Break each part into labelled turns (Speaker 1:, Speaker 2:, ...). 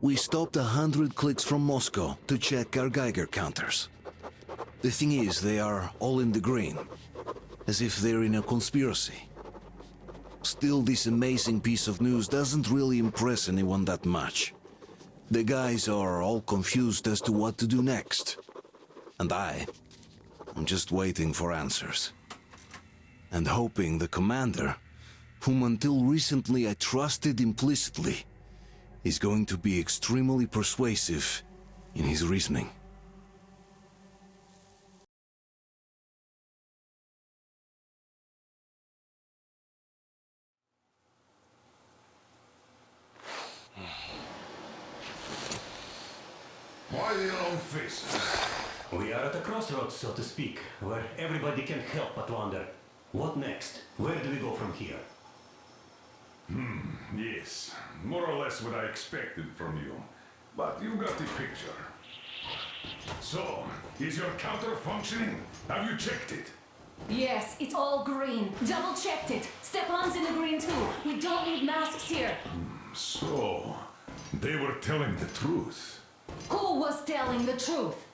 Speaker 1: We stopped 100 clicks from Moscow to check our Geiger counters. The thing is, they are all in the green, as if they're in a conspiracy. Still, this amazing piece of news doesn't really impress anyone that much. The guys are all confused as to what to do next. And I'm just waiting for answers. And hoping the commander, whom until recently I trusted implicitly, is going to be extremely persuasive in his reasoning.
Speaker 2: Why the long face?
Speaker 3: We are at a crossroads, so to speak, where everybody can help but wonder, what next? Where do we go from here?
Speaker 2: Yes, more or less what I expected from you. But you got the picture. So, is your counter functioning? Have you checked it?
Speaker 4: Yes, it's all green. Double checked it. Stepan's in the green too. We don't need masks here.
Speaker 2: So, they were telling the truth.
Speaker 4: Who was telling the truth?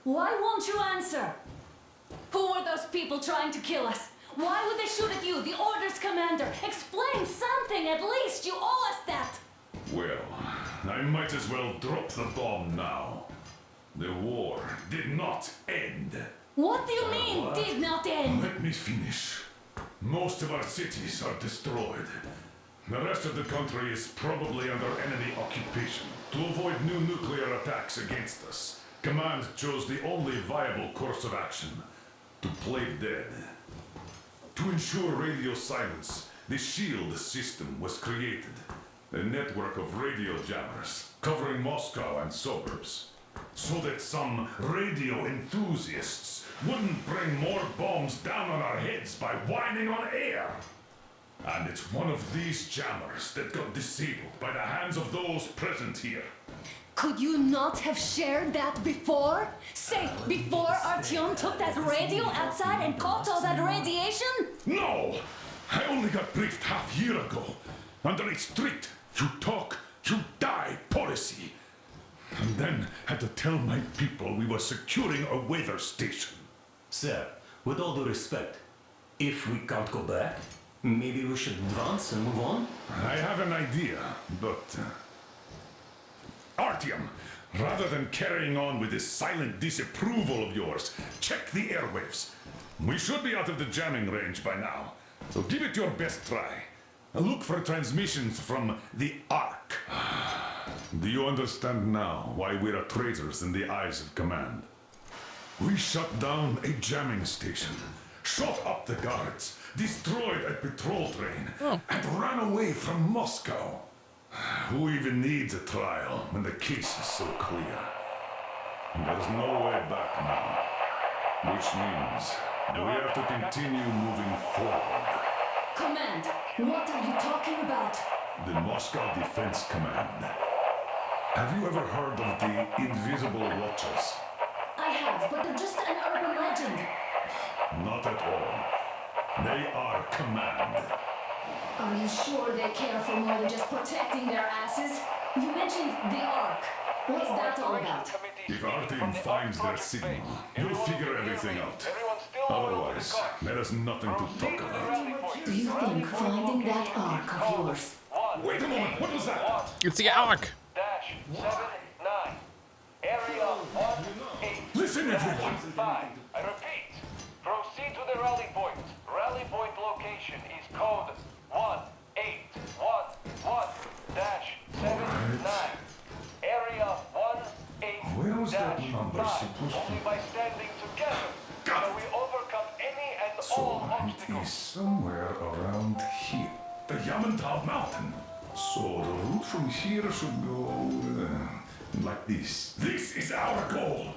Speaker 4: Why won't you answer? Who were those people trying to kill us? Why would they shoot at you, the orders commander? Explain something, at least. You owe us that.
Speaker 2: Well, I might as well drop the bomb now. The war did not end.
Speaker 4: What do you mean,
Speaker 3: what?
Speaker 4: did not end?
Speaker 2: Let me finish. Most of our cities are destroyed. The rest of the country is probably under enemy occupation. To avoid new nuclear attacks against us, Command chose the only viable course of action: to play dead. To ensure radio silence, the SHIELD system was created. A network of radio jammers covering Moscow and suburbs. So that some radio enthusiasts wouldn't bring more bombs down on our heads by whining on air. And it's one of these jammers that got disabled by the hands of those present here.
Speaker 4: Could you not have shared that before? Say, before Artyom took that radio outside and caught all that radiation?
Speaker 2: No! I only got briefed half year ago. Under a strict, you talk, you die policy. And then had to tell my people we were securing a weather station.
Speaker 3: Sir, with all due respect, if we can't go back, maybe we should advance and move on?
Speaker 2: I have an idea, but... Artyom, rather than carrying on with this silent disapproval of yours, check the airwaves. We should be out of the jamming range by now, so give it your best try. Look for transmissions from the Ark. Do you understand now why we're traitors in the eyes of Command? We shut down a jamming station, shot up the guards, destroyed a patrol train, and ran away from Moscow. Who even needs a trial when the case is so clear? There's no way back now, which means we have to continue moving forward.
Speaker 4: Command, what are you talking about?
Speaker 2: The Moscow Defense Command. Have you ever heard of the Invisible Watchers?
Speaker 4: I have, but they're just an urban legend.
Speaker 2: Not at all. They are Command.
Speaker 4: Are you sure they care for more than just protecting their asses? You mentioned the Ark. What's that all about?
Speaker 2: If Artyom finds their signal, you'll figure everything out. Otherwise, there is nothing to talk about.
Speaker 4: Do you think finding that Ark of yours...
Speaker 2: Wait a moment, what was that?
Speaker 5: It's the Ark.
Speaker 6: -79. Area 18.
Speaker 2: Listen, everyone!
Speaker 6: 5. I repeat. Proceed to the rally point. Rally point location is code 1811-79. Area 18-5.
Speaker 2: Where was that number supposed to
Speaker 6: Only by standing together
Speaker 2: Got
Speaker 6: can we overcome any and all
Speaker 2: So it
Speaker 6: obstacles.
Speaker 2: is somewhere around here. The Yamantau Mountain. So the route from here should go like this. This is our goal.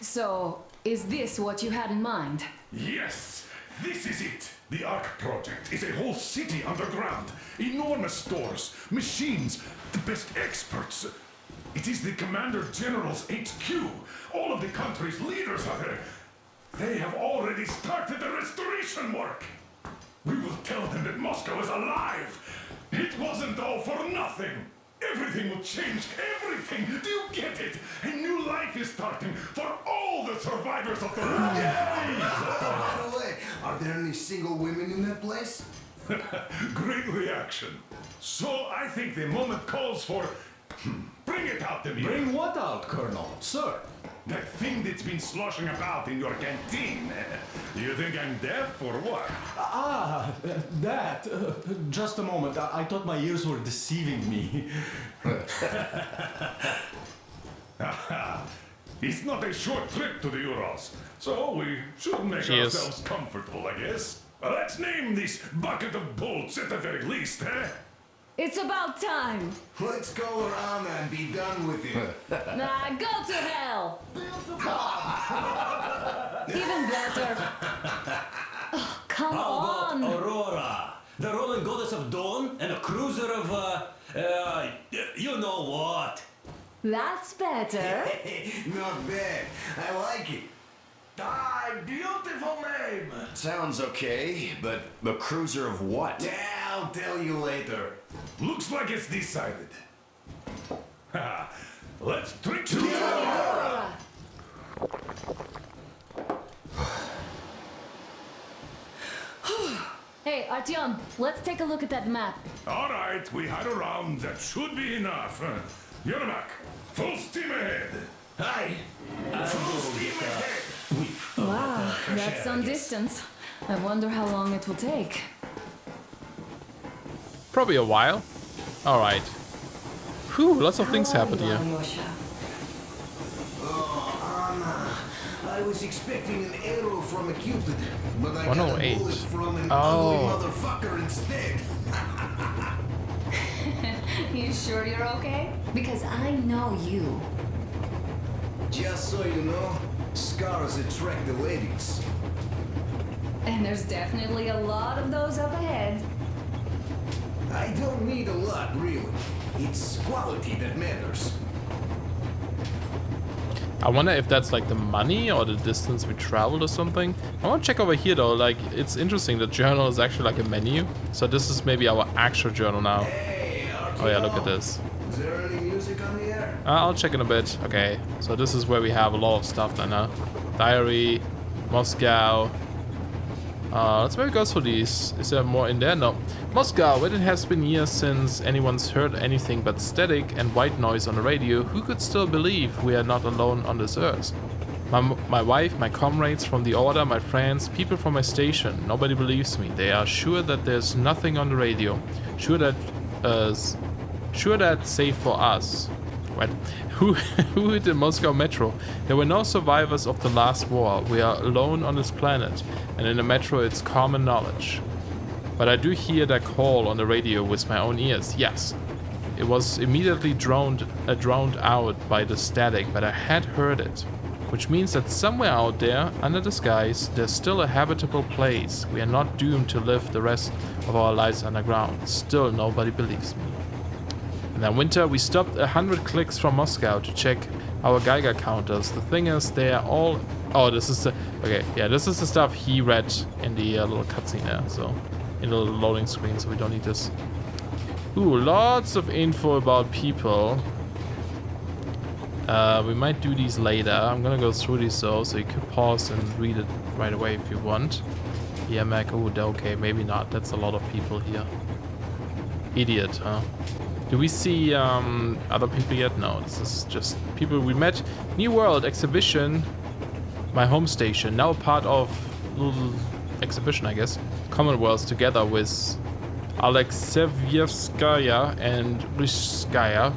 Speaker 4: So, is this what you had in mind?
Speaker 2: Yes, this is it. The Ark project is a whole city underground. Enormous stores, machines, the best experts. It is the Commander General's HQ. All of the country's leaders are there. They have already started the restoration work. We will tell them that Moscow is alive. It wasn't all for nothing. Everything will change. Everything. Do you get it? A new life is starting for all the survivors of the
Speaker 5: By the way, are there any single women in that place?
Speaker 2: Great reaction. So I think the moment calls for... Bring it out to me.
Speaker 7: Bring what out, Colonel? Sir?
Speaker 2: That thing that's been sloshing about in your canteen. You think I'm deaf or what?
Speaker 7: That. Just a moment. I thought my ears were deceiving me.
Speaker 2: It's not a short trip to the Urals, so we should make
Speaker 8: Cheers.
Speaker 2: ourselves comfortable, I guess. Let's name this bucket of bolts at the very least, eh?
Speaker 4: It's about time.
Speaker 5: Let's go around and be done with it.
Speaker 4: Nah, go to hell. Even better. Oh, come
Speaker 3: How
Speaker 4: on.
Speaker 3: about Aurora, the Roman goddess of dawn, and a cruiser of, you know what?
Speaker 4: That's better.
Speaker 5: Not bad. I like it.
Speaker 9: Ah, beautiful name! Sounds okay, but the cruiser of what?
Speaker 5: Yeah, I'll tell you later.
Speaker 2: Looks like it's decided. Let's drink to
Speaker 4: Aurora. Hey, Artyom, let's take a look at that map.
Speaker 2: All right, we had a round. That should be enough. Yermak, full steam ahead.
Speaker 5: Hi.
Speaker 2: Full steam ahead.
Speaker 4: Wow, that's some distance. I wonder how long it will take.
Speaker 8: Probably a while. Alright. Whew, lots of things happen here.
Speaker 5: Oh, Anna. I was expecting an arrow from a Cupid, but I got a
Speaker 8: 108.
Speaker 5: bullet from an
Speaker 8: Oh.
Speaker 5: ugly motherfucker instead.
Speaker 4: You sure you're okay? Because I know you.
Speaker 5: Just so you know, scars attract the ladies.
Speaker 4: And there's definitely a lot of those up ahead.
Speaker 5: I don't need a lot, really. It's quality that matters.
Speaker 8: I wonder if that's like the money or the distance we traveled or something. I want to check over here though. Like, it's interesting. The journal is actually like a menu. So this is maybe our actual journal now.
Speaker 5: Hey,
Speaker 8: Oh yeah, look at this.
Speaker 5: Is there any music on the air?
Speaker 8: I'll check in a bit. Okay, so this is where we have a lot of stuff then, huh? Diary, Moscow. Let's maybe go through these. Is there more in there? No. Moscow, when it has been years since anyone's heard anything but static and white noise on the radio, who could still believe we are not alone on this earth? My wife, my comrades from the order, my friends, people from my station, nobody believes me. They are sure that there's nothing on the radio. Sure that safe for us. What? Who hit the Moscow metro? There were no survivors of the last war. We are alone on this planet, and in the metro it's common knowledge. But I do hear that call on the radio with my own ears. Yes, it was immediately drowned out by the static, but I had heard it, which means that somewhere out there, under the skies, there's still a habitable place. We are not doomed to live the rest of our lives underground. Still, nobody believes me. And then winter, we stopped 100 clicks from Moscow to check our Geiger counters. The thing is, they are all... Oh, this is the... Okay, yeah, this is the stuff he read in the little cutscene there, so... In the little loading screen, so we don't need this. Ooh, lots of info about people. We might do these later. I'm gonna go through these though, so you can pause and read it right away if you want. Yeah, Mac, oh, okay, maybe not. That's a lot of people here. Idiot, huh? Do we see other people yet? No, this is just people we met. New World exhibition. My home station. Now part of little exhibition, I guess. Commonwealth together with Alexeyevskaya and Rishskaya.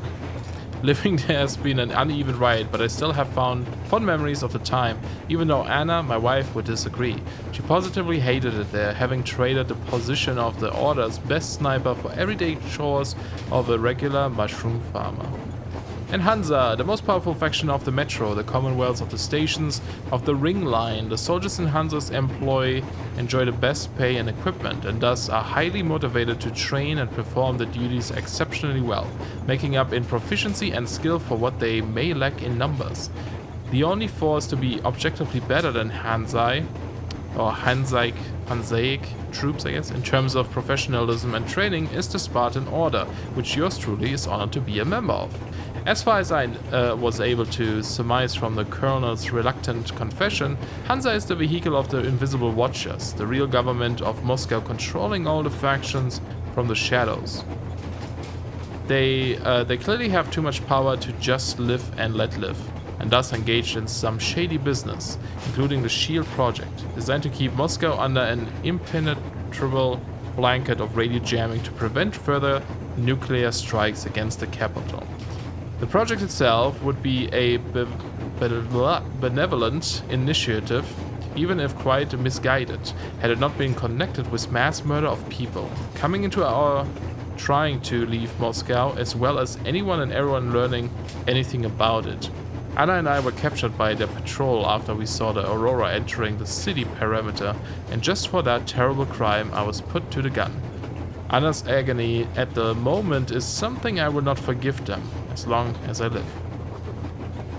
Speaker 8: Living there has been an uneven ride, but I still have fond memories of the time, even though Anna, my wife, would disagree. She positively hated it there, having traded the position of the Order's best sniper for everyday chores of a regular mushroom farmer. And Hansa, the most powerful faction of the Metro, the Commonwealths of the stations of the Ring Line. The soldiers in Hansa's employ enjoy the best pay and equipment, and thus are highly motivated to train and perform the duties exceptionally well, making up in proficiency and skill for what they may lack in numbers. The only force to be objectively better than Hansa or Hansaic troops, I guess, in terms of professionalism and training is the Spartan Order, which yours truly is honored to be a member of. As far as I was able to surmise from the colonel's reluctant confession, Hansa is the vehicle of the Invisible Watchers, the real government of Moscow controlling all the factions from the shadows. They clearly have too much power to just live and let live, and thus engaged in some shady business, including the SHIELD project, designed to keep Moscow under an impenetrable blanket of radio jamming to prevent further nuclear strikes against the capital. The project itself would be a benevolent initiative, even if quite misguided, had it not been connected with mass murder of people, coming into our trying to leave Moscow, as well as anyone and everyone learning anything about it. Anna and I were captured by their patrol after we saw the Aurora entering the city perimeter, and just for that terrible crime I was put to the gun. Anna's agony at the moment is something I will not forgive them, as long as I live.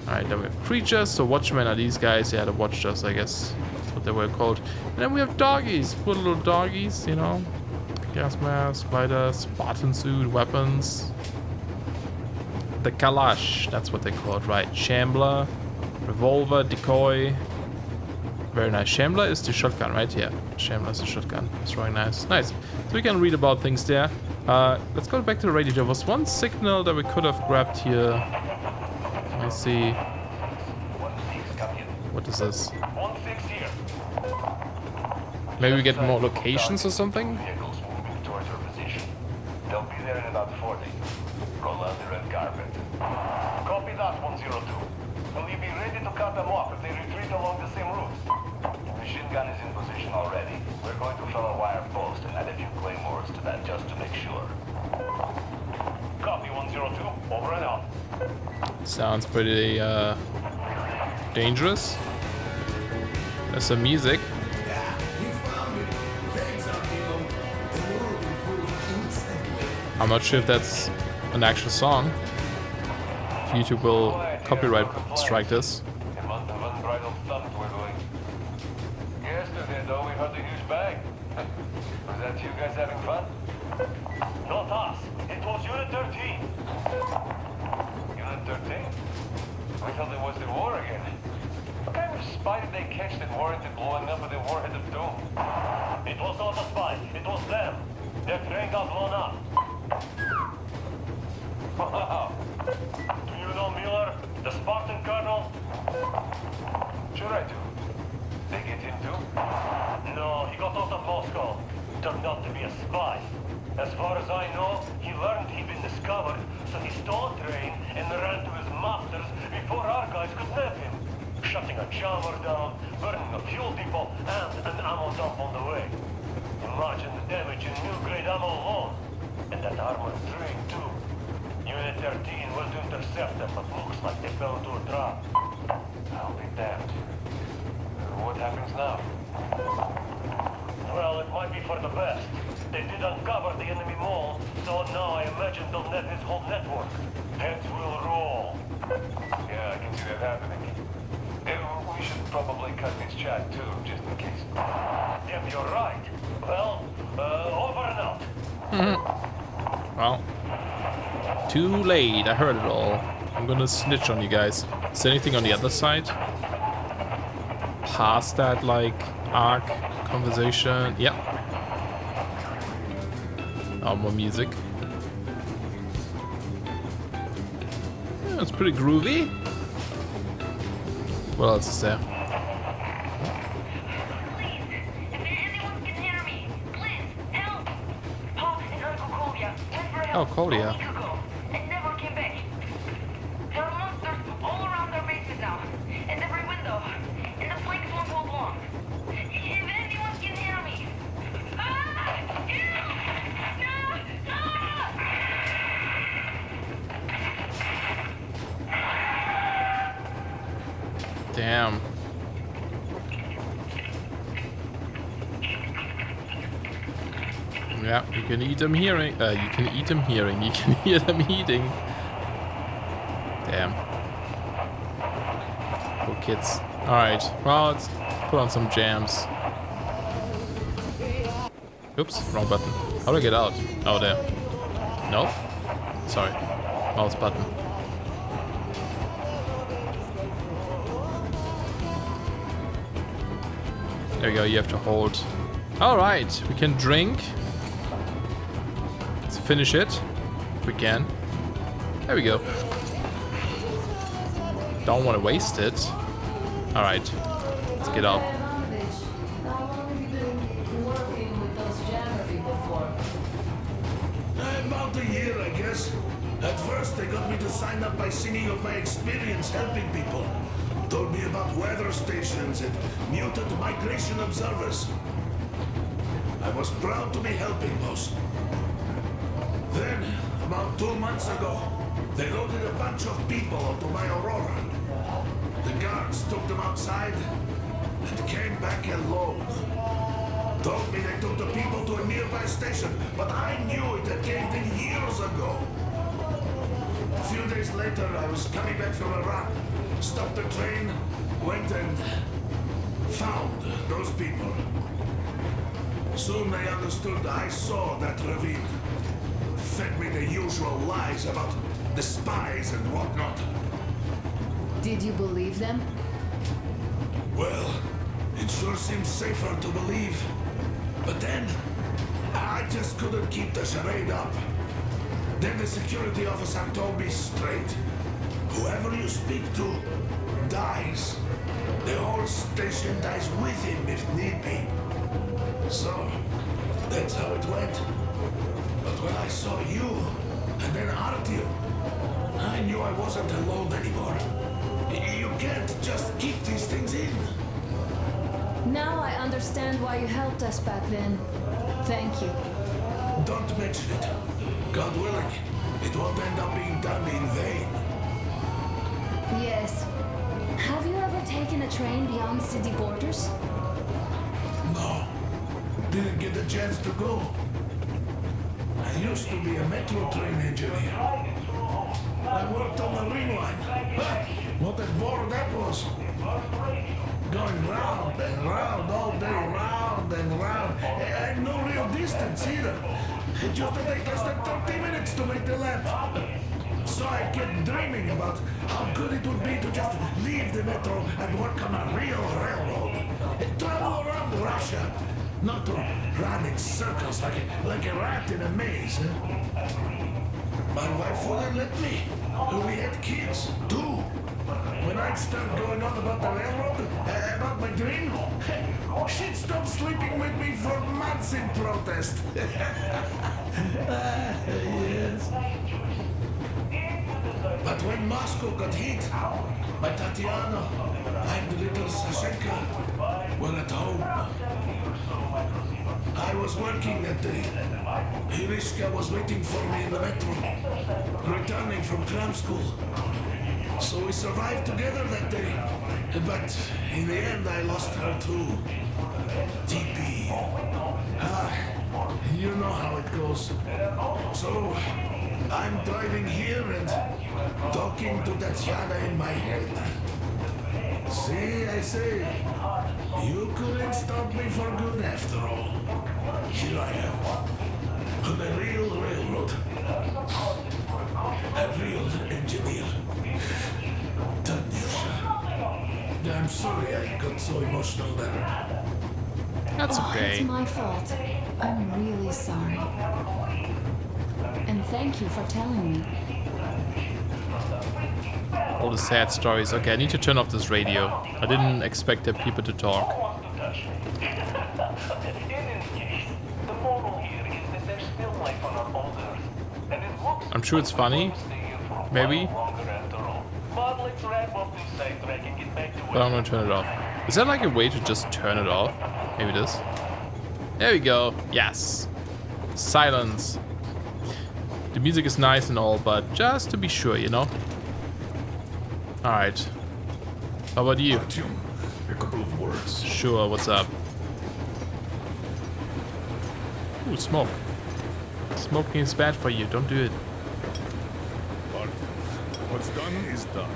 Speaker 8: Alright, then we have creatures, so watchmen are these guys, yeah, the watchers, I guess that's what they were called. And then we have doggies, poor little doggies, you know. Gas mask, spider, Spartan suit, weapons. The Kalash, that's what they call it, right. Shambler, revolver, decoy. Very nice. Shambler is the shotgun, right? Yeah, Shambler is the shotgun. It's really nice. Nice. So we can read about things there. Let's go back to the radio. There was one signal that we could have grabbed here. Let me see. What is this? Maybe we get more locations or something?
Speaker 6: They'll be there in about 40. Go on the red carpet. Copy that, 102. Will you be ready to cut them off if they retreat along the same route? The machine gun is in position already. We're going to fill a wire post and add a few claymores to that just to make sure. Copy, 102. Over and out.
Speaker 8: Sounds pretty dangerous. There's some music. I'm not sure if that's an actual song. YouTube will copyright strike this.
Speaker 6: A month of unbridled stunt we're doing. Yesterday, though, we had a huge bang. Was that you guys having fun? Not us. It was Unit 13. Unit 13? We thought it was the war again. What kind of spy did they catch that warranted blowing up at the Warhead of Doom? It was not a spy. It was them. Their train got blown up. Wow. Do you know Miller, the Spartan colonel? Sure I do. They get him too? No, he got out of Moscow. Turned out to be a spy. As far as I know, he learned he'd been discovered, so he stole a train and ran to his masters before our guys could nab him. Shutting a jammer down, burning a fuel depot, and an ammo dump on the way. Imagine the damage in new grade ammo alone. And that armored train too. Unit 13 went to intercept them, but looks like they fell into a trap. I'll be damned. What happens now? Well, it might be for the best. They did uncover the enemy mole, so now I imagine they'll net his whole network. Heads will roll. Yeah, I can see that happening. We should probably cut this chat too, just in case. Damn, you're right. Well, over and out.
Speaker 8: Well, too late. I heard it all. I'm gonna snitch on you guys. Is there anything on the other side? Past that, like, arc conversation? Yep. Oh, more music. Yeah, it's pretty groovy. What else is there? Oh, Kolia.
Speaker 10: And never came back. There are monsters all around their bases now, and every window, and the flanks won't hold long. If anyone can hear me.
Speaker 8: Damn. Yeah, you can eat them hearing. You can eat them hearing. You can hear them eating. Damn. Poor kids. Alright, well, let's put on some jams. Oops, wrong button. How do I get out? Oh, there. No? Sorry. Mouse button. There we go, you have to hold. Alright, we can drink. Let's finish it. If we can. There we go. Don't want to waste it. Alright, let's get up.
Speaker 4: How long have you been working with those jammer people for?
Speaker 11: About a year, I guess. At first, they got me to sign up by singing of my experience helping people. Told me about weather stations and muted migration observers. I was proud to be helping most. Then, about 2 months ago, they loaded a bunch of people onto my Aurora. The guards took them outside and came back alone. Told me they took the people to a nearby station, but I knew it had caved in years ago. A few days later, I was coming back from a run, stopped the train, went and found those people. Soon they understood I saw that ravine. Fed me the usual lies about the spies and whatnot.
Speaker 4: Did you believe them?
Speaker 11: Well, it sure seems safer to believe. But then, I just couldn't keep the charade up. Then the security officer told me straight. Whoever you speak to dies. The whole station dies with him if need be. So, that's how it went. But when I saw you, and then Artyom, I knew I wasn't alone anymore. You can't just keep these things in.
Speaker 4: Now I understand why you helped us back then. Thank you.
Speaker 11: Don't mention it. God willing, it won't end up being done in vain.
Speaker 4: Yes. Have you ever taken a train beyond city borders?
Speaker 11: No. Didn't get the chance to go. I used to be a metro train engineer. I worked on the ring line. What a bore that was. Going round and round all day, round and round. And no real distance either. It used to take less than 30 minutes to make the lap. So I kept dreaming about how good it would be to just leave the metro and work on a real railroad. And travel around Russia. Not to run in circles like a rat in a maze. My wife wouldn't let me. We had kids, too. When I'd start going on about the railroad, about my dream, she'd stop sleeping with me for months in protest. Yes. But when Moscow got hit, my Tatiana and the little Sashenka were at home. I was working that day. Irishka was waiting for me in the metro, returning from cram school. So we survived together that day. But in the end, I lost her too. TP. You know how it goes. So I'm driving here and talking to Tatiana in my head. See, I say, you couldn't stop me for good after all. Here I am, on a real railroad. A real engineer. Tanyusha. I'm sorry I got so emotional there.
Speaker 8: That's okay.
Speaker 4: It's my fault. I'm really sorry. And thank you for telling me.
Speaker 8: All the sad stories. Okay, I need to turn off this radio. I didn't expect the people to talk.
Speaker 6: In any case, the moral here is that there's still life on our old Earth. And it looks
Speaker 8: I'm sure it's funny. Maybe.
Speaker 6: But let's wrap up this sidetrack and get back to
Speaker 8: But I'm gonna turn it off. Is there like a way to just turn it off? Maybe this. There we go. Yes. Silence. The music is nice and all, but just to be sure, you know? Alright. How about you?
Speaker 2: Artyom, a couple of words.
Speaker 8: Sure, what's up? Ooh, smoke. Smoking is bad for you, don't do it.
Speaker 2: Artyom, what's done is done.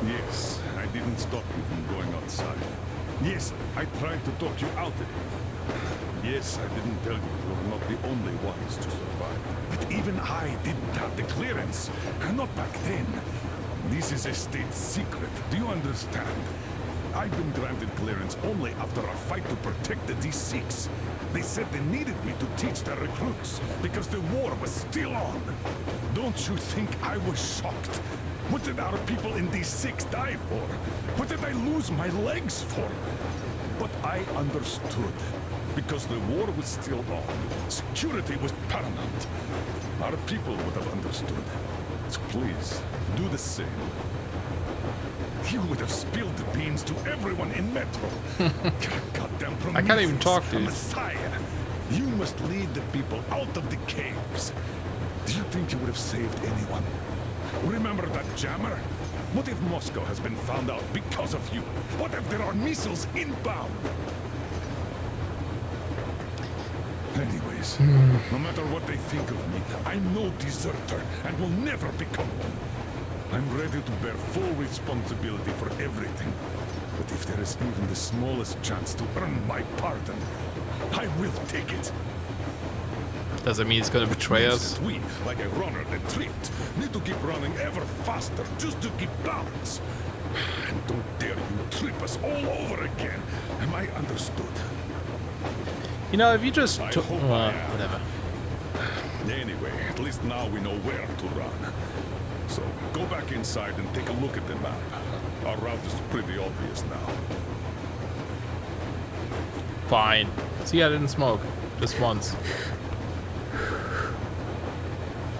Speaker 2: Yes, I didn't stop you from going outside. Yes, I tried to talk you out of it. Yes, I didn't tell you you're not the only ones to survive. But even I didn't have the clearance. Not back then. This is a state secret. Do you understand? I've been granted clearance only after a fight to protect the D6. They said they needed me to teach their recruits because the war was still on. Don't you think I was shocked? What did our people in D6 die for? What did I lose my legs for? But I understood. Because the war was still on. Security was paramount. Our people would have understood. So please, do the same. You would have spilled the beans to everyone in Metro. Goddamn Prometheus,
Speaker 8: I can't even talk, dude.
Speaker 2: Messiah. You must lead the people out of the caves. Do you think you would have saved anyone? Remember that jammer? What if Moscow has been found out because of you? What if there are missiles inbound? Anyways, no matter what they think of me, I'm no deserter and will never become one. I'm ready to bear full responsibility for everything. But if there is even the smallest chance to earn my pardon, I will take it.
Speaker 8: Does it mean he's gonna betray us?
Speaker 2: We, like a runner that tripped, need to keep running ever faster just to keep balance. And don't dare you trip us all over again. Am I understood?
Speaker 8: You know, if you just took...
Speaker 2: whatever. Anyway, at least now we know where to run. So, go back inside and take a look at the map. Our route is pretty obvious now.
Speaker 8: Fine. See, I didn't smoke. Just once.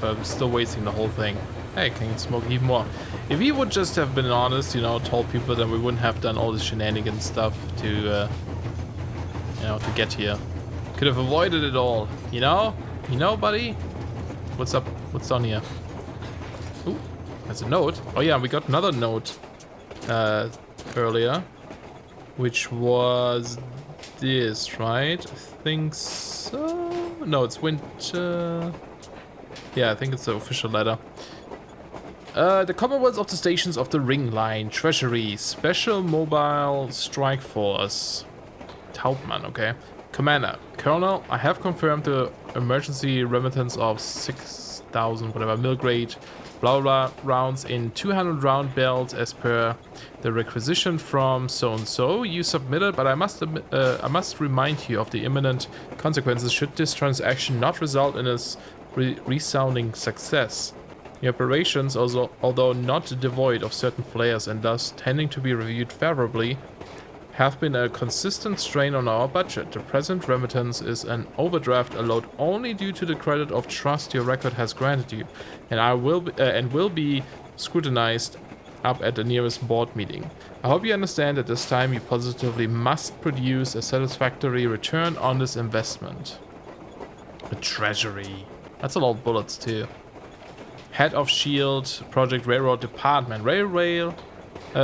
Speaker 8: But I'm still wasting the whole thing. Hey, can you smoke even more? If he would just have been honest, you know, told people, then we wouldn't have done all this shenanigans stuff to, you know, to get here. Could have avoided it all, you know? You know, buddy? What's up? What's on here? Ooh, there's a note. Oh yeah, we got another note earlier, which was this, right? I think so. No, it's winter. Yeah, I think it's the official letter. The Commonwealth of the Stations of the Ring Line, Treasury, Special Mobile Strike Force. Hauptmann, okay. Commander, Colonel, I have confirmed the emergency remittance of 6,000 whatever mil-grade blah blah rounds in 200 round belts as per the requisition from so-and-so you submitted, but I must remind you of the imminent consequences should this transaction not result in a resounding success. The operations, although not devoid of certain flares and thus tending to be reviewed favorably, have been a consistent strain on our budget. The present remittance is an overdraft allowed only due to the credit of trust your record has granted you, and will be scrutinized up at the nearest board meeting. I hope you understand that this time you positively must produce a satisfactory return on this investment. The Treasury. That's a lot of bullets too. Head of Shield Project Railroad Department. Railway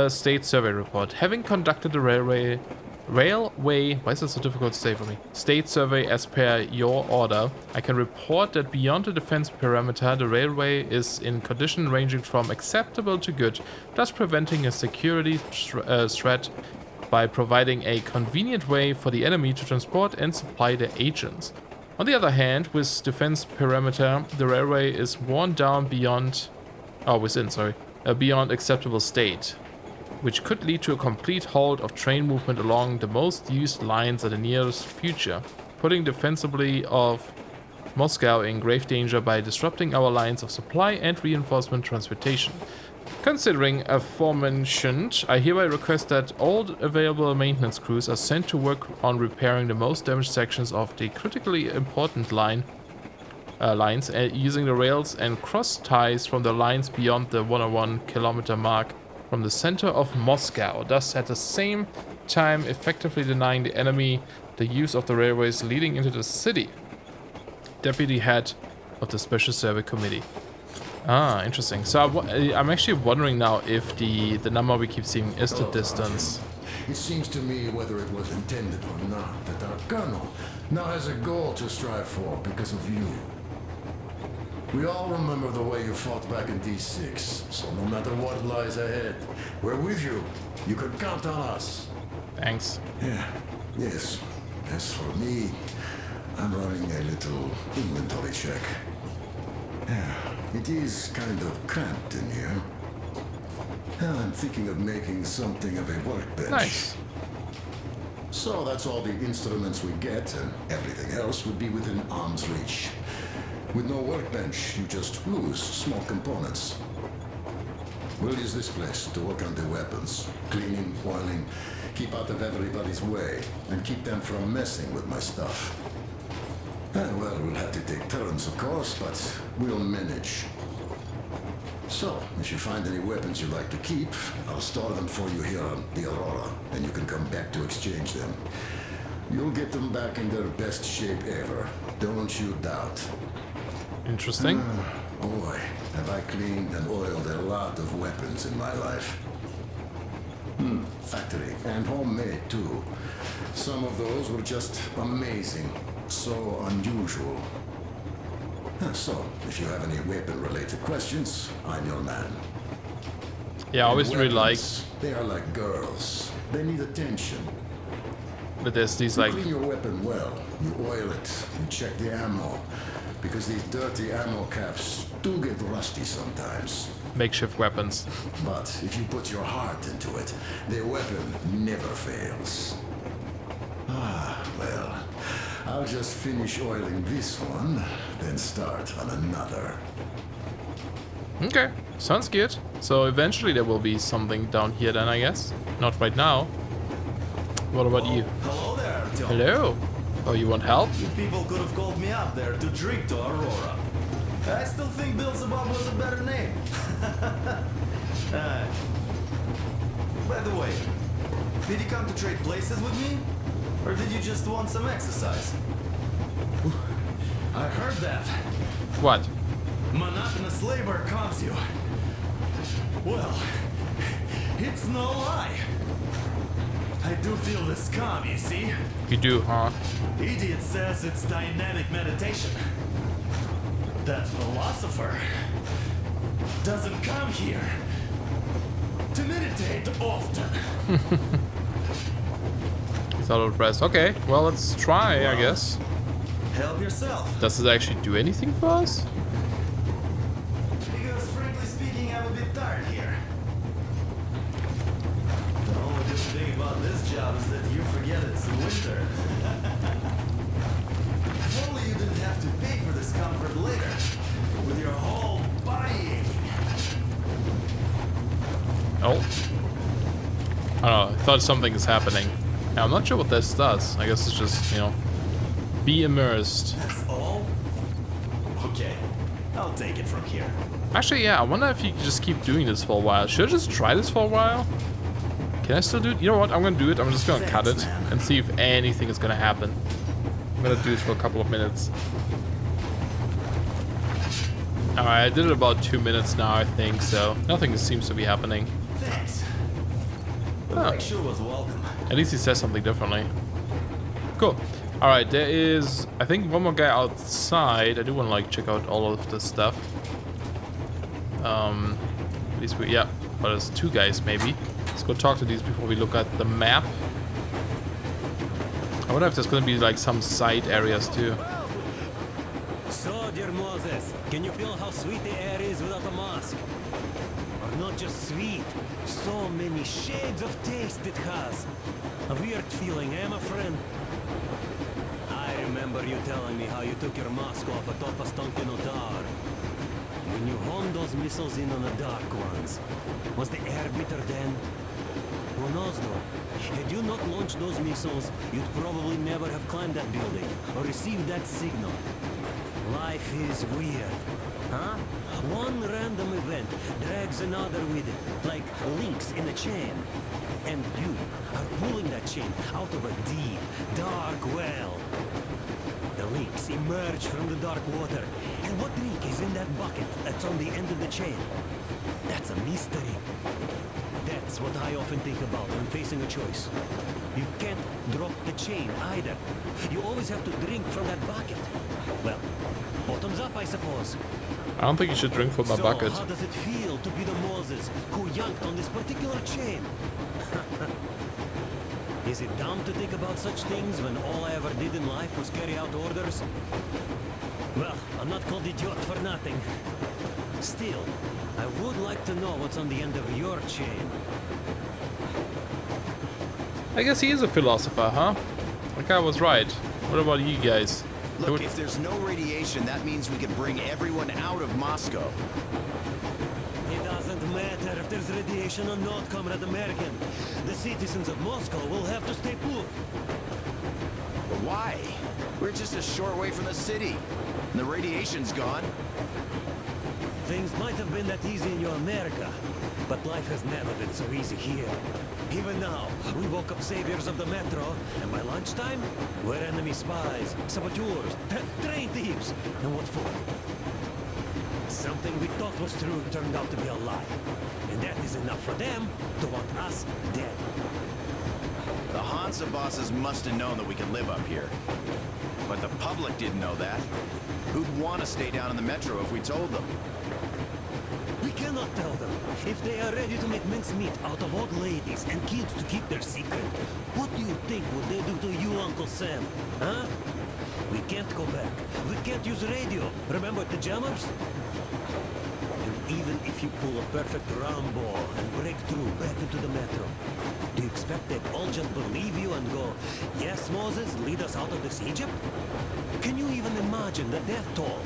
Speaker 8: State Survey Report. Having conducted the railway, why is this so difficult to say for me? State survey as per your order, I can report that beyond the defense perimeter, the railway is in condition ranging from acceptable to good, thus preventing a security threat by providing a convenient way for the enemy to transport and supply their agents. On the other hand, with defense perimeter, the railway is worn down beyond acceptable state, which could lead to a complete halt of train movement along the most used lines in the nearest future, putting defensively of Moscow in grave danger by disrupting our lines of supply and reinforcement transportation. Considering aforementioned, I hereby request that all available maintenance crews are sent to work on repairing the most damaged sections of the critically important lines, using the rails and cross ties from the lines beyond the 101 kilometer mark from the center of Moscow, thus at the same time effectively denying the enemy the use of the railways leading into the city. Deputy Head of the Special Survey Committee. Ah, interesting. So I'm actually wondering now if the number we keep seeing is the distance.
Speaker 11: It seems to me, whether it was intended or not, that our colonel now has a goal to strive for because of you. We all remember the way you fought back in D6, so no matter what lies ahead, we're with you. You can count on us.
Speaker 8: Thanks.
Speaker 11: Yeah, yes. As for me,
Speaker 12: I'm running a little inventory check. Yeah, it is kind of cramped in here. I'm thinking of making something of a workbench.
Speaker 8: Nice.
Speaker 12: So that's all the instruments we get, and everything else would be within arm's reach. With no workbench, you just lose small components. We'll use this place to work on the weapons. Cleaning, oiling, keep out of everybody's way, and keep them from messing with my stuff. Well, we'll have to take turns, of course, but we'll manage. So, if you find any weapons you'd like to keep, I'll store them for you here on the Aurora, and you can come back to exchange them. You'll get them back in their best shape ever. Don't you doubt.
Speaker 8: Interesting.
Speaker 12: Boy, have I cleaned and oiled a lot of weapons in my life. Factory and homemade too. Some of those were just amazing. So unusual. So, if you have any weapon-related questions, I'm your man.
Speaker 8: Yeah, I always
Speaker 12: And
Speaker 8: really like
Speaker 12: weapons, they are like girls. They need attention.
Speaker 8: that there's these
Speaker 12: You
Speaker 8: like
Speaker 12: clean your weapon well. You oil it. You check the ammo. Because these dirty ammo caps do get rusty sometimes.
Speaker 8: makeshift weapons.
Speaker 12: But if you put your heart into it, the weapon never fails. Well, I'll just finish oiling this one, then start on another.
Speaker 8: Okay, sounds good. So eventually there will be something down here then, I guess. Not right now. What about you?
Speaker 13: Hello there, Artyom.
Speaker 8: Hello. Oh, you want help?
Speaker 13: You people could have called me up there to drink to Aurora. I still think Beelzebub was a better name. By the way, did you come to trade places with me? Or did you just want some exercise? I heard that.
Speaker 8: What?
Speaker 13: Monotonous labor calms you. Well, it's no lie. I do feel this calm, you see?
Speaker 8: You do, huh?
Speaker 13: Idiot says it's dynamic meditation. That philosopher doesn't come here to meditate often.
Speaker 8: Auto press. Okay, well, let's try, I guess.
Speaker 13: Help yourself.
Speaker 8: Does this actually do anything for us?
Speaker 13: Because frankly speaking, I'm a bit tired here. The only good thing about this job is that you forget it's winter. If only you didn't have to pay for this comfort later, with your whole body aching.
Speaker 8: Oh. I don't know, I thought something is happening. Yeah, I'm not sure what this does. I guess it's just, you know, be immersed.
Speaker 13: That's all? Okay, I'll take it from here.
Speaker 8: Actually, yeah, I wonder if you can just keep doing this for a while. Should I just try this for a while? Can I still do it? You know what? I'm gonna do it. I'm just gonna cut it and see if anything is gonna happen. I'm gonna do this for a couple of minutes. Alright, I did it about 2 minutes now, I think, so nothing seems to be happening.
Speaker 13: Thanks. The
Speaker 8: Huh.
Speaker 13: lecture was welcome.
Speaker 8: At least he says something differently. Cool. Alright, there is, I think, one more guy outside. I do want to, like, check out all of this stuff. At least yeah, but there's two guys, maybe. Let's go talk to these before we look at the map. I wonder if there's going to be, like, some side areas, too.
Speaker 3: So, dear Moses, can you feel how sweet the air is without a mask? Or not just sweet, so many shades of taste it has. A weird feeling, eh, my friend? I remember you telling me how you took your mask off atop a Stonkino tower. When you honed those missiles in on the dark ones, was the air bitter then? Who knows though? Had you not launched those missiles, you'd probably never have climbed that building or received that signal. Life is weird, huh? One random event drags another with it, like links in a chain. And you are pulling that chain out of a deep, dark well. The links emerge from the dark water. And what link is in that bucket that's on the end of the chain? That's a mystery. That's what I often think about when facing a choice. You can't drop the chain either. You always have to drink from that bucket. Well, bottoms up, I suppose.
Speaker 8: I don't think you should drink from my bucket.
Speaker 3: How does it feel to be the Moses who yanked on this particular chain? Is it dumb to think about such things when all I ever did in life was carry out orders? Well, I'm not called idiot for nothing. Still, I would like to know what's on the end of your chain.
Speaker 8: I guess he is a philosopher, huh? That guy was right. What about you guys?
Speaker 9: Look, if there's no radiation, that means we can bring everyone out of Moscow.
Speaker 3: It doesn't matter if there's radiation or not, Comrade American. The citizens of Moscow will have to stay put.
Speaker 9: But why? We're just a short way from the city. And the radiation's gone.
Speaker 3: Things might have been that easy in your America, but life has never been so easy here. Even now, we woke up saviors of the metro, and by lunchtime, we're enemy spies, saboteurs, train thieves. And what for? Something we thought was true turned out to be a lie. And that is enough for them to want us dead.
Speaker 9: The Hansa bosses must have known that we could live up here. But the public didn't know that. Who'd want to stay down in the metro if we told them?
Speaker 3: We cannot tell them. If they are ready to make mincemeat out of old ladies and kids to keep their secret, what do you think would they do to you, Uncle Sam? Huh? We can't go back. We can't use radio. Remember the jammers? And even if you pull a perfect Rambo and break through back into the metro, do you expect they'd all just believe you and go, yes, Moses, lead us out of this Egypt? Can you even imagine the death toll?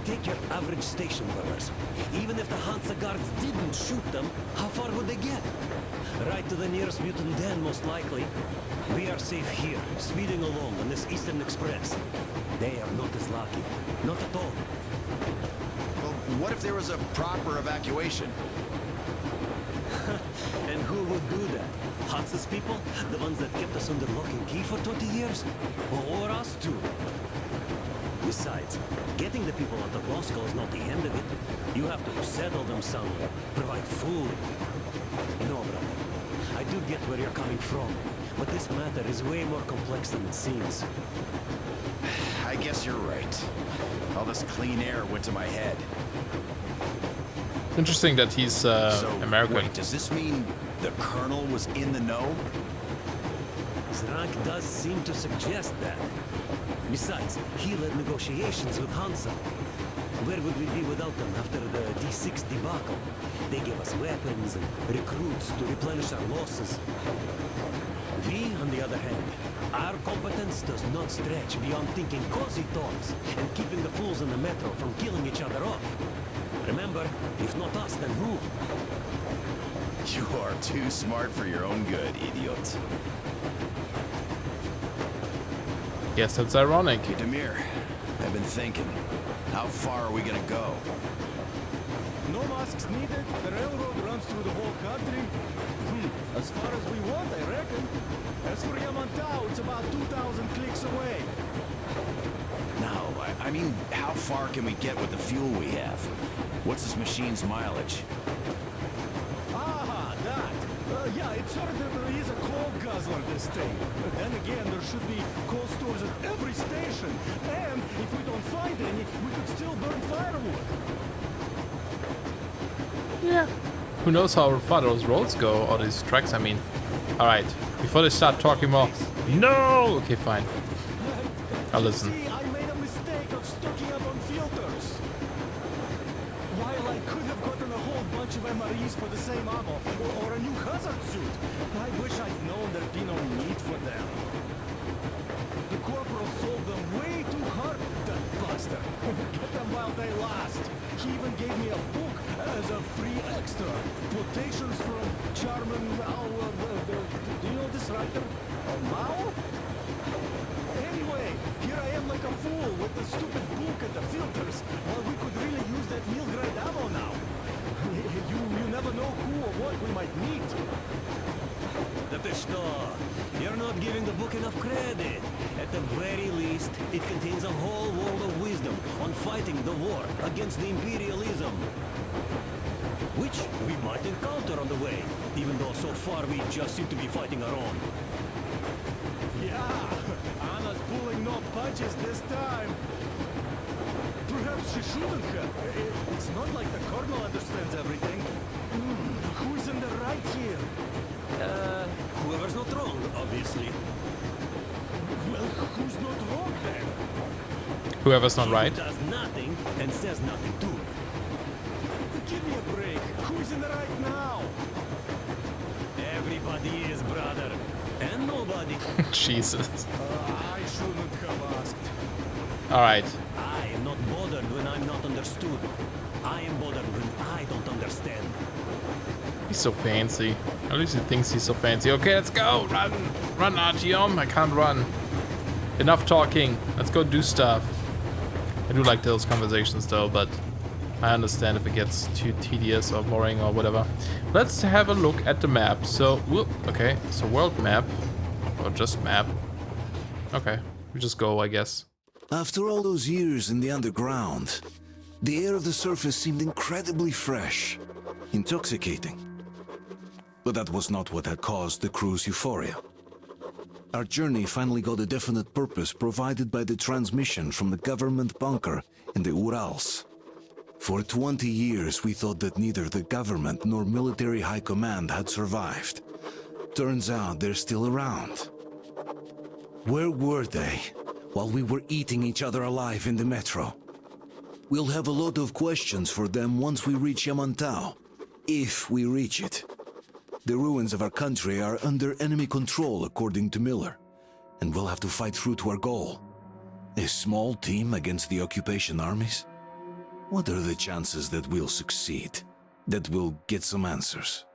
Speaker 3: Take your average station dwellers. Even if the Hansa guards didn't shoot them, how far would they get? Right to the nearest mutant den, most likely. We are safe here, speeding along on this Eastern Express. They are not as lucky. Not at all.
Speaker 9: Well, what if there was a proper evacuation?
Speaker 3: And who would do that? Hansa's people? The ones that kept us under lock and key for 20 years? Or us too? Besides, getting the people out of Moscow is not the end of it. You have to settle them somewhere, provide food. No, brother. I do get where you're coming from, but this matter is way more complex than it seems.
Speaker 9: I guess you're right. All this clean air went to my head.
Speaker 8: Interesting that he's American.
Speaker 9: Wait, does this mean the Colonel was in the know?
Speaker 3: Zrak does seem to suggest that. Besides, he led negotiations with Hansa. Where would we be without them after the D6 debacle? They gave us weapons and recruits to replenish our losses. We, on the other hand, our competence does not stretch beyond thinking cozy thoughts and keeping the fools in the metro from killing each other off. Remember, if not us, then who?
Speaker 9: You are too smart for your own good, idiot.
Speaker 8: Guess that's ironic.
Speaker 9: Hey, Demir, I've been thinking. How far are we gonna go?
Speaker 14: No masks needed. The railroad runs through the whole country. As far as we want, I reckon. As for Yamantau, it's about 2,000 clicks away.
Speaker 9: No, I mean, how far can we get with the fuel we have? What's this machine's mileage?
Speaker 14: Ah, that. Yeah, it sort of is a coal guzzler, this thing. But then again, there should be coal stores at every station. And if we don't find any, we could still burn firewood.
Speaker 8: Yeah. Who knows how far those roads go, or these tracks, I mean. Alright, before they start talking more. No! Okay, fine. I'll listen.
Speaker 14: See, I made a mistake of stocking up on filters. While I could have gotten a whole bunch of MREs for the same ammo, or a new hazard suit, I wish I'd known there'd be no need for them. The corporal sold them way too hard, that buster. Get them while they last. He even gave me a book as a free extra. Quotations from Charmin Mao. Do you know this writer? Mao? Anyway, here I am like a fool with the stupid book and the filters. Well, we could really use that meal-grade ammo now. You never know who or what we might meet.
Speaker 3: The Pishto, you're not giving the book enough credit. At the very least, it contains a whole world of wisdom on fighting the war against the imperialism. Which we might encounter on the way, even though so far we just seem to be fighting our own.
Speaker 14: Yeah, Anna's pulling no punches this time. Perhaps she shouldn't have. It's not like the Colonel understands everything. Who's in the right here?
Speaker 3: Whoever's not obviously.
Speaker 14: Well, who's not wrong then?
Speaker 8: Whoever's not right.
Speaker 3: Who does nothing and says nothing too.
Speaker 14: Give me a break. Who's in the right now?
Speaker 3: Everybody is, brother. And nobody.
Speaker 8: Jesus.
Speaker 14: I shouldn't have asked.
Speaker 8: Alright.
Speaker 3: I am not bothered when I'm not understood. I am bothered when I don't understand.
Speaker 8: He's so fancy. At least he thinks he's so fancy. Okay, let's go. Run. Run, Artyom. I can't run. Enough talking. Let's go do stuff. I do like those conversations though, but I understand if it gets too tedious or boring or whatever. Let's have a look at the map. So, whoop, okay, so world map. Or just map. Okay, we just go, I guess.
Speaker 1: After all those years in the underground, the air of the surface seemed incredibly fresh, intoxicating. But that was not what had caused the crew's euphoria. Our journey finally got a definite purpose provided by the transmission from the government bunker in the Urals. For 20 years, we thought that neither the government nor military high command had survived. Turns out they're still around. Where were they while we were eating each other alive in the metro? We'll have a lot of questions for them once we reach Yamantau, if we reach it. The ruins of our country are under enemy control, according to Miller, and we'll have to fight through to our goal. A small team against the occupation armies? What are the chances that we'll succeed? That we'll get some answers?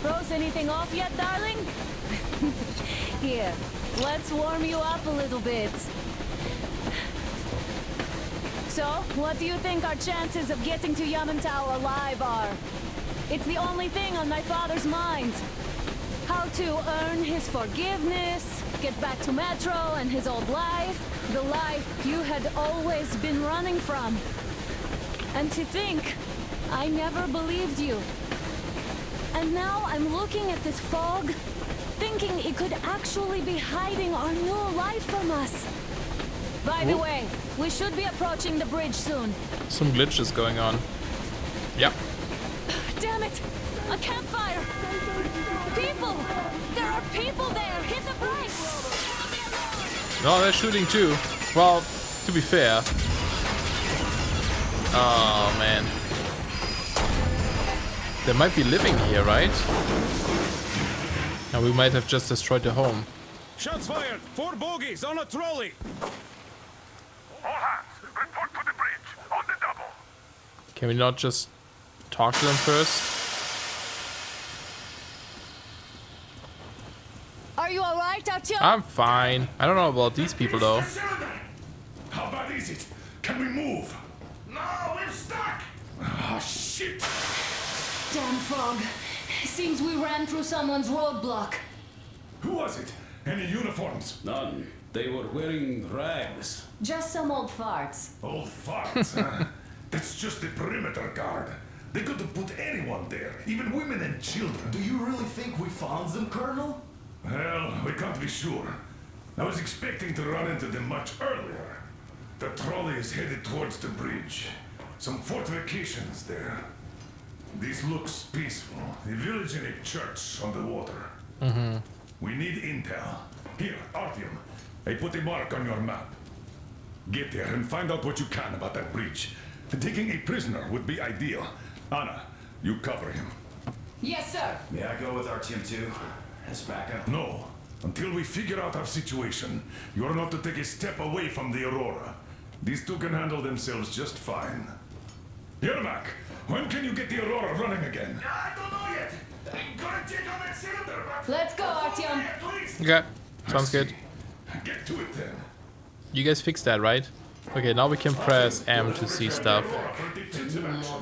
Speaker 4: Froze anything off yet, darling? Here, let's warm you up a little bit. So, what do you think our chances of getting to Yamantau alive are? It's the only thing on my father's mind. How to earn his forgiveness, get back to Metro and his old life, the life you had always been running from. And to think, I never believed you. And now I'm looking at this fog, thinking it could actually be hiding our new life from us. By the way, we should be approaching the bridge soon.
Speaker 8: Some glitches going on. Yep.
Speaker 4: Damn it! A campfire! People! There are people there! Hit the brakes!
Speaker 8: No, they're shooting too. Well, to be fair. Oh, man. They might be living here, right? And we might have just destroyed the home.
Speaker 6: Shots fired! 4 bogies on a trolley!
Speaker 2: All hands, report to the bridge, on the double.
Speaker 8: Can we not just talk to them first?
Speaker 4: Are you alright, Artyom?
Speaker 8: I'm fine. I don't know about these people though.
Speaker 2: How bad is it? Can we move? No, we're stuck. Oh, shit.
Speaker 4: Damn frog. Seems we ran through someone's roadblock.
Speaker 2: Who was it? Any uniforms?
Speaker 15: None. They were wearing rags.
Speaker 4: Just some old farts.
Speaker 2: Old farts, huh? That's just the perimeter guard. They could have put anyone there, even women and children.
Speaker 13: Do you really think we found them, Colonel?
Speaker 2: Well, we can't be sure. I was expecting to run into them much earlier. The trolley is headed towards the bridge. Some fortifications there. This looks peaceful. A village and a church on the water.
Speaker 8: Mm-hmm.
Speaker 2: We need intel. Here, Artyom. I put a mark on your map. Get there and find out what you can about that bridge. Taking a prisoner would be ideal. Anna, you cover him.
Speaker 4: Yes, sir.
Speaker 9: May I go with Artyom too? As backup?
Speaker 2: No. Until we figure out our situation, you are not to take a step away from the Aurora. These two can handle themselves just fine. Yermak, when can you get the Aurora running again?
Speaker 11: I don't know yet. I'm gonna check on that cylinder, but...
Speaker 4: Let's go, Artyom.
Speaker 8: Okay, sounds good.
Speaker 2: Get to it then.
Speaker 8: You guys fixed that, right? Okay, now we can press M to see stuff.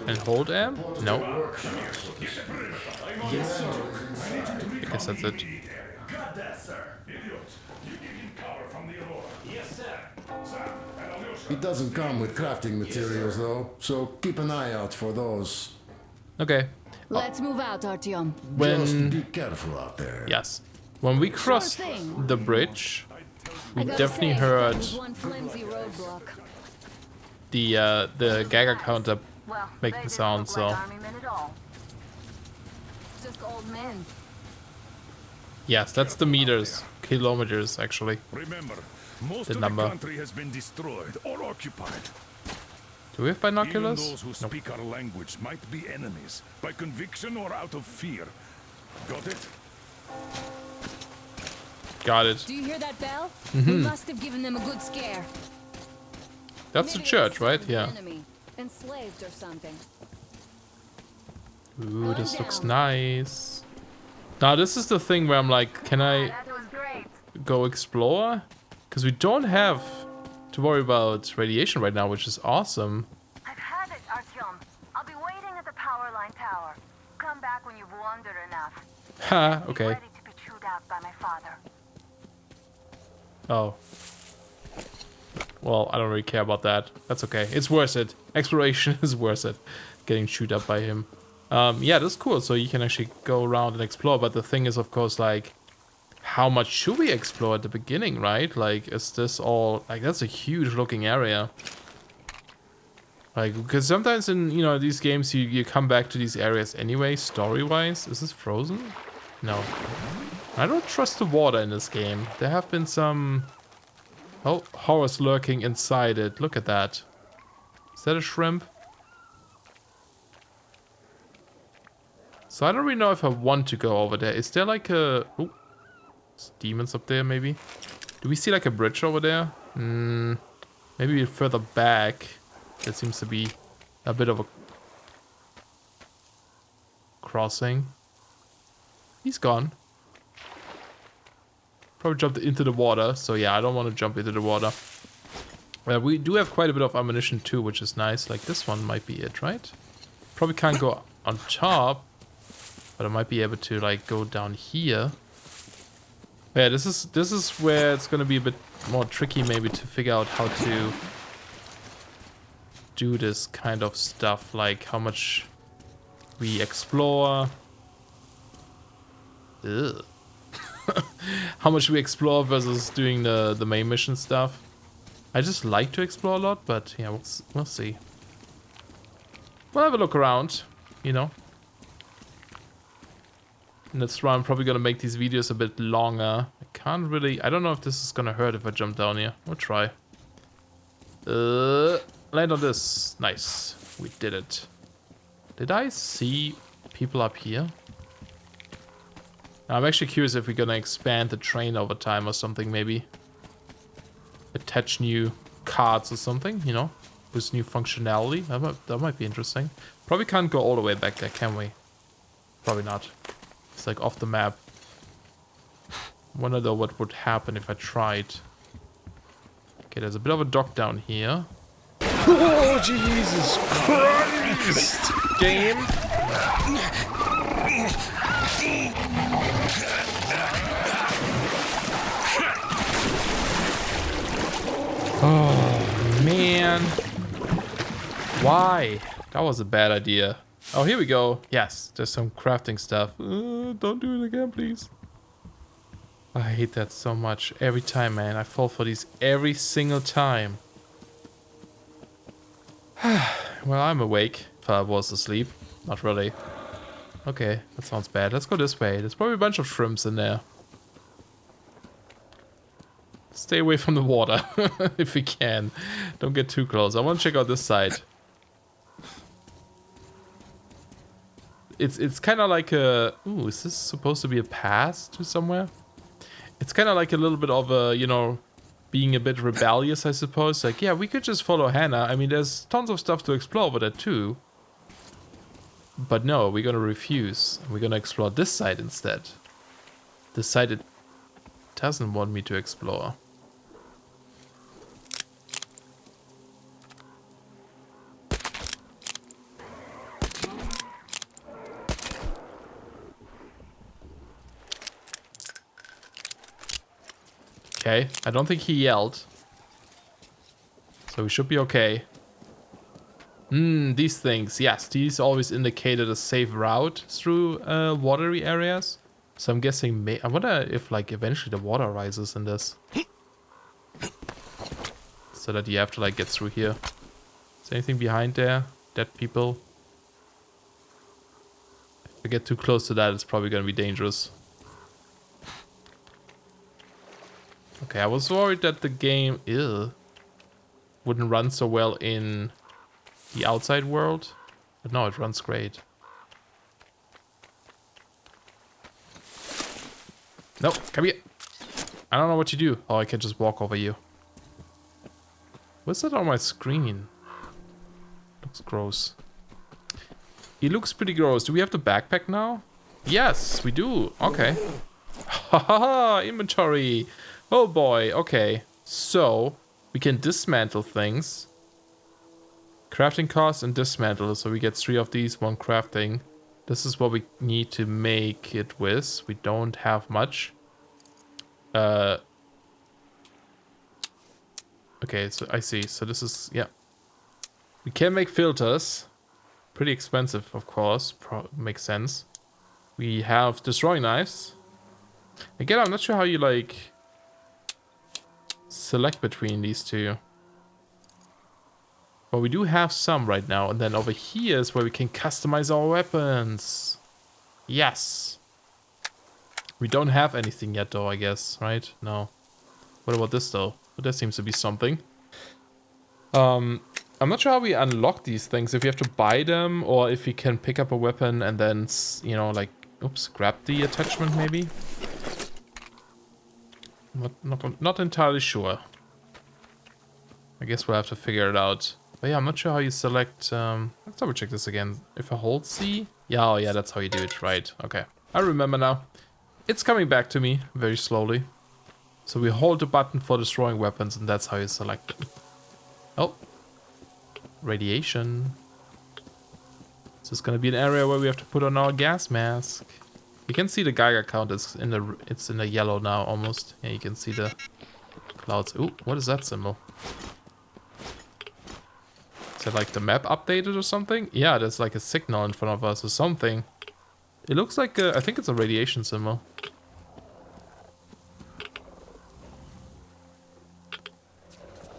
Speaker 8: And hold M? No. I guess that's it.
Speaker 11: Got that, sir.
Speaker 6: Yes, sir.
Speaker 12: It doesn't come with crafting materials though, so keep an eye out for those.
Speaker 8: Okay.
Speaker 4: Let's move out, Artyom.
Speaker 12: Just be careful out there.
Speaker 8: Yes. When we crossed
Speaker 4: thing.
Speaker 8: the bridge, we
Speaker 4: I gotta
Speaker 8: definitely
Speaker 4: say,
Speaker 8: heard
Speaker 4: that was one flimsy roadblock.
Speaker 8: the Geiger counter
Speaker 10: Well,
Speaker 8: making sound, so
Speaker 10: army men at all. Just old men.
Speaker 8: yes, that's the meters, kilometers actually.
Speaker 2: Remember, most
Speaker 8: The
Speaker 2: of
Speaker 8: number.
Speaker 2: the country has been destroyed or occupied.
Speaker 8: Do we have
Speaker 2: Even
Speaker 8: binoculars?
Speaker 2: those who speak our language might be enemies, by conviction or out of fear. Got it?
Speaker 8: Got it.
Speaker 4: Do you hear that bell?
Speaker 8: Mhm.
Speaker 4: We must have given them a good scare.
Speaker 8: That's the
Speaker 4: Maybe
Speaker 8: church,
Speaker 4: they
Speaker 8: right?
Speaker 4: found an
Speaker 8: Yeah.
Speaker 4: enemy, enslaved or something.
Speaker 8: Ooh, this looks nice. Now this is the thing where I'm like, can I go explore? Because we don't have to worry about radiation right now, which is awesome.
Speaker 10: I've had it, Artyom. I'll be waiting at the power line tower. Come back when you've wandered enough.
Speaker 8: Ha, okay.
Speaker 10: Ready to be chewed out by my father.
Speaker 8: Oh. Well, I don't really care about that. That's okay. It's worth it. Exploration is worth it. Getting chewed up by him. Yeah, that's cool. So you can actually go around and explore. But the thing is, of course, like, how much should we explore at the beginning, right? Like, is this all... Like, that's a huge looking area. Like, because sometimes in, you know, these games, you come back to these areas anyway, story-wise. Is this frozen? No. I don't trust the water in this game. There have been some... Oh, horrors lurking inside it. Look at that. Is that a shrimp? So I don't really know if I want to go over there. Is there like a... Oh, there's demons up there maybe? Do we see like a bridge over there? Maybe further back. There seems to be a bit of a crossing. He's gone. Probably jumped into the water, so yeah, I don't want to jump into the water. We do have quite a bit of ammunition too, which is nice. Like this one might be it, right? Probably can't go on top, but I might be able to like go down here. Yeah, this is where it's gonna be a bit more tricky maybe to figure out how to do this kind of stuff, like how much we explore. Ugh. How much we explore versus doing the main mission stuff. I just like to explore a lot, but yeah, we'll see. We'll have a look around, you know. And that's why I'm probably gonna make these videos a bit longer. I can't really... I don't know if this is gonna hurt if I jump down here. We'll try. Land on this. Nice. We did it. Did I see people up here? I'm actually curious if we're gonna expand the train over time or something, maybe. Attach new cards or something, you know, with new functionality. That might be interesting. Probably can't go all the way back there, can we? Probably not. It's like off the map. Wonder though what would happen if I tried. Okay, there's a bit of a dock down here.
Speaker 16: Oh, Jesus Christ!
Speaker 8: Game. Oh, man. Why? That was a bad idea. Oh, here we go. Yes, there's some crafting stuff. Don't do it again, please. I hate that so much. Every time, man. I fall for these every single time. Well, I'm awake. If I was asleep. Not really. Okay, that sounds bad. Let's go this way. There's probably a bunch of shrimps in there. Stay away from the water, if we can. Don't get too close. I want to check out this side. It's kind of like a... Ooh, is this supposed to be a path to somewhere? It's kind of like a little bit of a, you know, being a bit rebellious, I suppose. Like, yeah, we could just follow Hannah. I mean, there's tons of stuff to explore over there too. But no, we're gonna refuse. We're gonna explore this side instead. The side it doesn't want me to explore. Okay, I don't think he yelled. So we should be okay. These things, yes, these always indicated a safe route through watery areas. So I'm guessing, I wonder if like eventually the water rises in this. So that you have to like get through here. Is anything behind there? Dead people? If I get too close to that, it's probably gonna be dangerous. Okay, I was worried that the game wouldn't run so well in the outside world, but no, it runs great. No, come here. I don't know what you do. Oh, I can just walk over you. What's that on my screen? Looks gross. He looks pretty gross. Do we have the backpack now? Yes, we do. Okay. Haha, inventory. Oh boy, okay. So, we can dismantle things. Crafting cost and dismantle. So we get 3 of these, 1 crafting. This is what we need to make it with. We don't have much. Okay, so I see. So this is, yeah. We can make filters. Pretty expensive, of course. Makes sense. We have destroying knives. Again, I'm not sure how you, like, select between these two. But we do have some right now. And then over here is where we can customize our weapons. Yes. We don't have anything yet, though, I guess, right? No. What about this, though? Well, there seems to be something. I'm not sure how we unlock these things. If you have to buy them, or if you can pick up a weapon and then, you know, like, oops, grab the attachment, maybe? Not entirely sure. I guess we'll have to figure it out. But yeah, I'm not sure how you select... let's double check this again. If I hold C? Yeah, oh yeah, that's how you do it. Right, okay. I remember now. It's coming back to me very slowly. So we hold the button for destroying weapons, and that's how you select them. Oh. Radiation. This is going to be an area where we have to put on our gas mask. You can see the Geiger count is in the yellow now almost. Yeah, you can see the clouds. Ooh, what is that symbol? Is that like the map updated or something? Yeah, there's like a signal in front of us or something. It looks like I think it's a radiation symbol.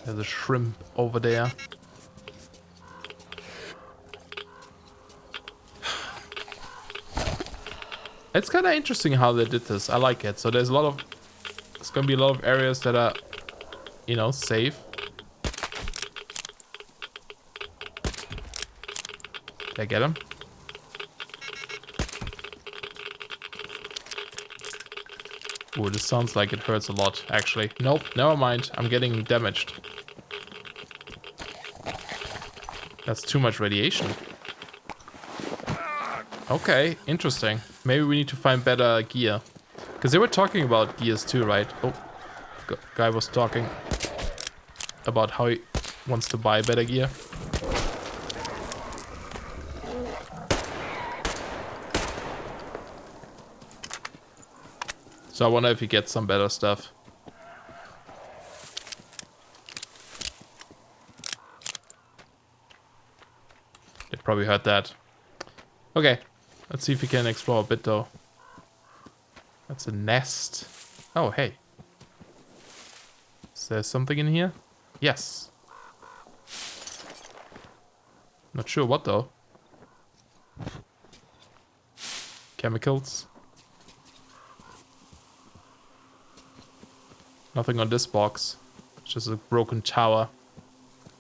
Speaker 8: There's a shrimp over there. It's kind of interesting how they did this. I like it. So there's a lot of... There's going to be a lot of areas that are, you know, safe. Did I get him? Ooh, this sounds like it hurts a lot, actually. Nope, never mind. I'm getting damaged. That's too much radiation. Okay, interesting. Maybe we need to find better gear. Because they were talking about gears too, right? Oh, guy was talking about how he wants to buy better gear. So I wonder if he gets some better stuff. They probably heard that. Okay, let's see if we can explore a bit though. That's a nest. Oh, hey. Is there something in here? Yes. Not sure what though. Chemicals. Nothing on this box. It's just a broken tower.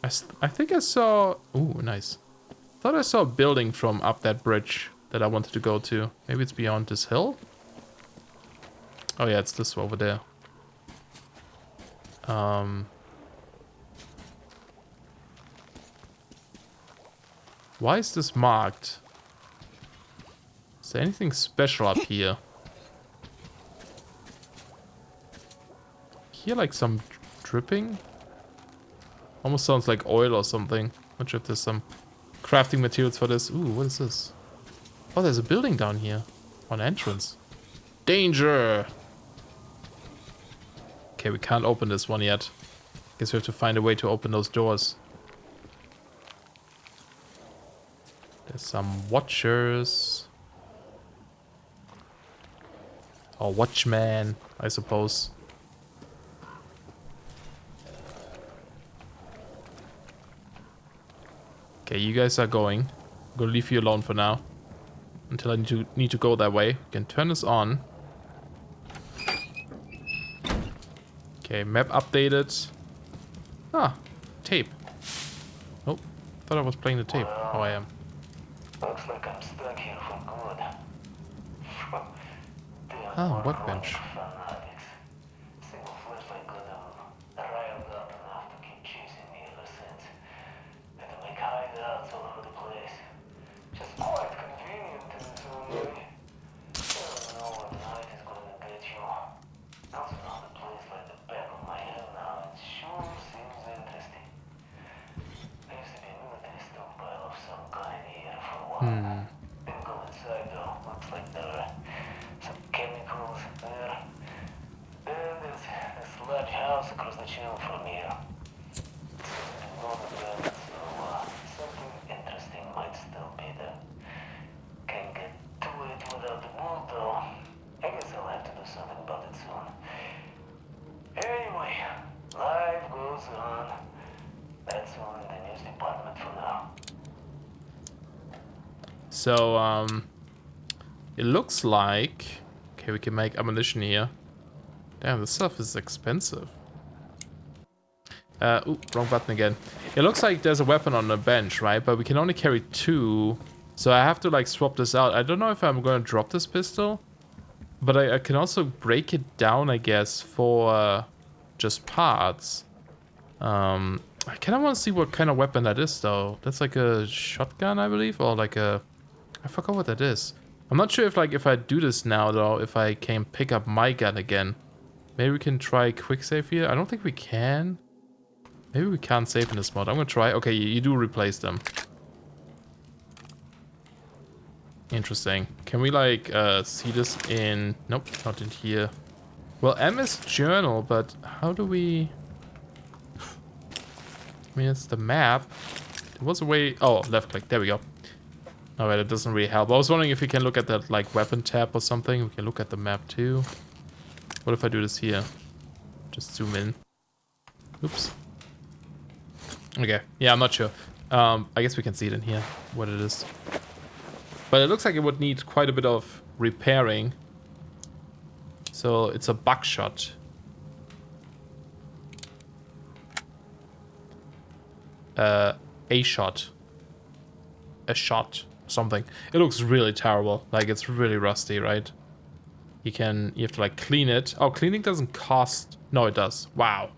Speaker 8: I think I saw... Ooh, nice. Thought I saw a building from up that bridge that I wanted to go to. Maybe it's beyond this hill? Oh yeah, it's this over there. Why is this marked? Is there anything special up here? Here like some dripping? Almost sounds like oil or something. Not sure if there's some crafting materials for this. Ooh, what is this? Oh, there's a building down here. An entrance. Danger! Okay, we can't open this one yet. Guess we have to find a way to open those doors. There's some watchers. Or watchman, I suppose. Okay, you guys are going. I'm gonna leave you alone for now. Until I need to go that way. You can turn this on. Okay, map updated. Ah, tape. Oh, thought I was playing the tape. Oh, I am.
Speaker 6: Looks like I'm stuck here for good.
Speaker 8: Ah, workbench.
Speaker 6: Fanatics. Single flashlight got them riled up enough to keep chasing me ever since. Had to make hideouts all over the place. Just quite convenient in its own way. You don't know what night is gonna get you. Also know the place like the back of my hand now. It sure seems interesting. There used to be a military stockpile of some kind here for a while. Didn't go inside though. Looks like there are some chemicals there. Then there's this large house across the channel from here. Seems to be non-abandoned, so something interesting might still be there. Can't get to it without the moon though. I guess I'll have to do something about it soon. Anyway, life goes on. That's all in the news department for now.
Speaker 8: So, it looks like... Okay, we can make ammunition here. Damn, this stuff is expensive. Ooh, wrong button again. It looks like there's a weapon on the bench, right? But we can only carry 2. So I have to, like, swap this out. I don't know if I'm going to drop this pistol. But I can also break it down, I guess, for just parts. I kind of want to see what kind of weapon that is, though. That's like a shotgun, I believe, or like a... I forgot what that is. I'm not sure if, like, if I do this now, though, if I can pick up my gun again. Maybe we can try quick save here. I don't think we can. Maybe we can't save in this mod. I'm gonna try. Okay, you do replace them. Interesting. Can we, like, see this in... Nope, not in here. Well, M is journal, but how do we... I mean, it's the map. There was a way... Oh, left click. There we go. Alright, it doesn't really help. I was wondering if we can look at that, like, weapon tab or something. We can look at the map, too. What if I do this here? Just zoom in. Oops. Okay. Yeah, I'm not sure. I guess we can see it in here, what it is. But it looks like it would need quite a bit of repairing. So it's a buckshot. A shot. A shot. Something. It looks really terrible. Like, it's really rusty, right? You have to, like, clean it. Oh, cleaning doesn't cost... No, it does. Wow.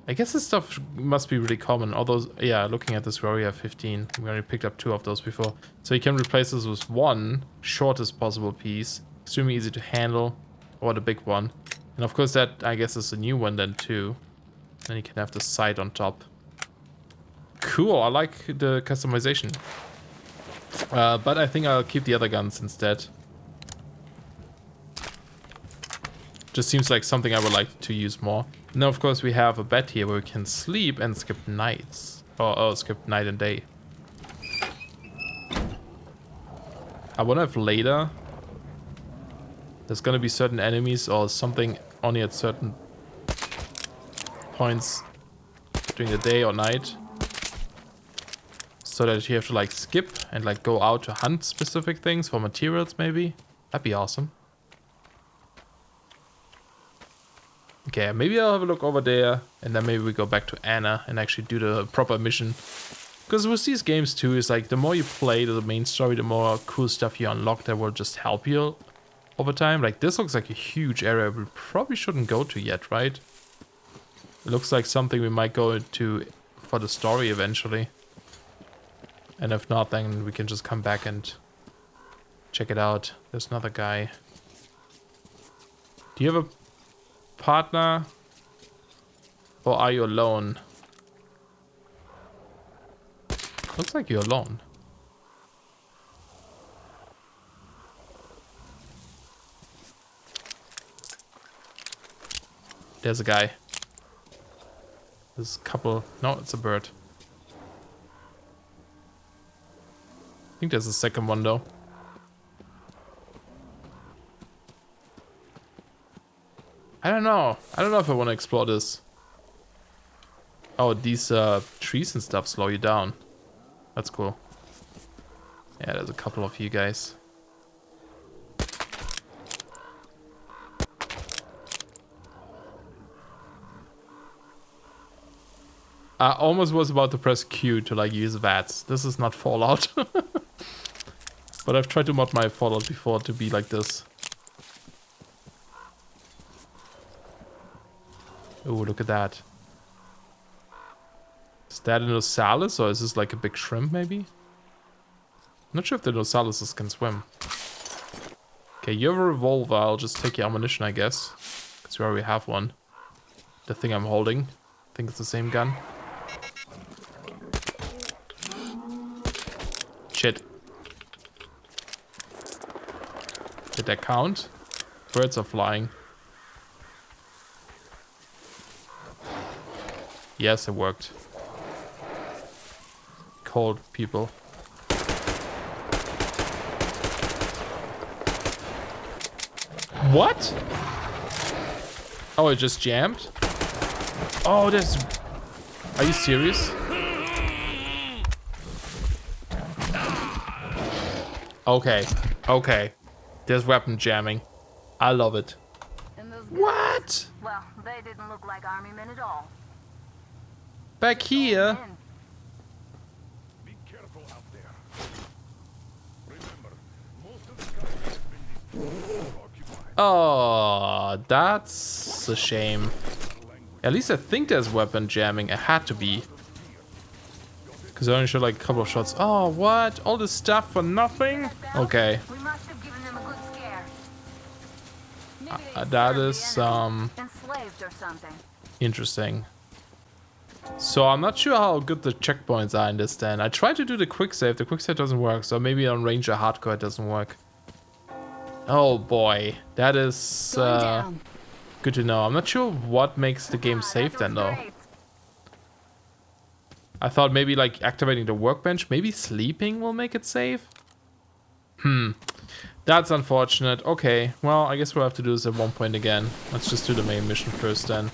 Speaker 8: I guess this stuff must be really common. Although, yeah, looking at this, we already have 15. We already picked up 2 of those before. So you can replace this with 1 shortest possible piece. Extremely easy to handle. Or the big one. And of course that, I guess, is a new one then too. Then you can have the sight on top. Cool, I like the customization. But I think I'll keep the other guns instead. Just seems like something I would like to use more. Now, of course, we have a bed here where we can sleep and skip nights. Or skip night and day. I wonder if later there's gonna be certain enemies or something only at certain points during the day or night. So that you have to, like, skip and, like, go out to hunt specific things for materials, maybe. That'd be awesome. Okay, maybe I'll have a look over there, and then maybe we go back to Anna and actually do the proper mission. Because with these games too, it's like the more you play the main story, the more cool stuff you unlock that will just help you over time. Like, this looks like a huge area we probably shouldn't go to yet, right? It looks like something we might go to for the story eventually. And if not, then we can just come back and check it out. There's another guy. Do you have a partner? Or are you alone? Looks like you're alone. There's a guy. There's a couple. No, it's a bird. I think there's a second one though. I don't know. I don't know if I want to explore this. Oh, these trees and stuff slow you down. That's cool. Yeah, there's a couple of you guys. I almost was about to press Q to like use VATS. This is not Fallout. But I've tried to mod my Fallout before to be like this. Oh, look at that. Is that a Nosalis or is this like a big shrimp maybe? I'm not sure if the Nosalises can swim. Okay, you have a revolver. I'll just take your ammunition, I guess. Because we already have one. The thing I'm holding. I think it's the same gun. Shit. Did that count? Birds are flying. Yes, it worked. Cold people. What? Oh, it just jammed? Oh, there's... Are you serious? Okay, okay. There's weapon jamming. I love it. What?
Speaker 10: Well, they didn't look like army men at all.
Speaker 8: Back here?
Speaker 2: Be careful out there. Remember, most of the country has been occupied.
Speaker 8: Oh, that's a shame. At least I think there's weapon jamming. It had to be. Because I only shot like a couple of shots. Oh, what? All this stuff for nothing? Okay.
Speaker 10: We must have given them a good scare.
Speaker 8: That is
Speaker 10: Enslaved or something.
Speaker 8: interesting. So I'm not sure how good the checkpoints are in this then. I tried to do the quick save. The quick save doesn't work. So maybe on Ranger Hardcore it doesn't work. Oh boy. That is good to know. I'm not sure what makes the game safe then though. I thought maybe like activating the workbench. Maybe sleeping will make it safe. That's unfortunate. Okay, well, I guess we'll have to do this at one point again. Let's just do the main mission first then.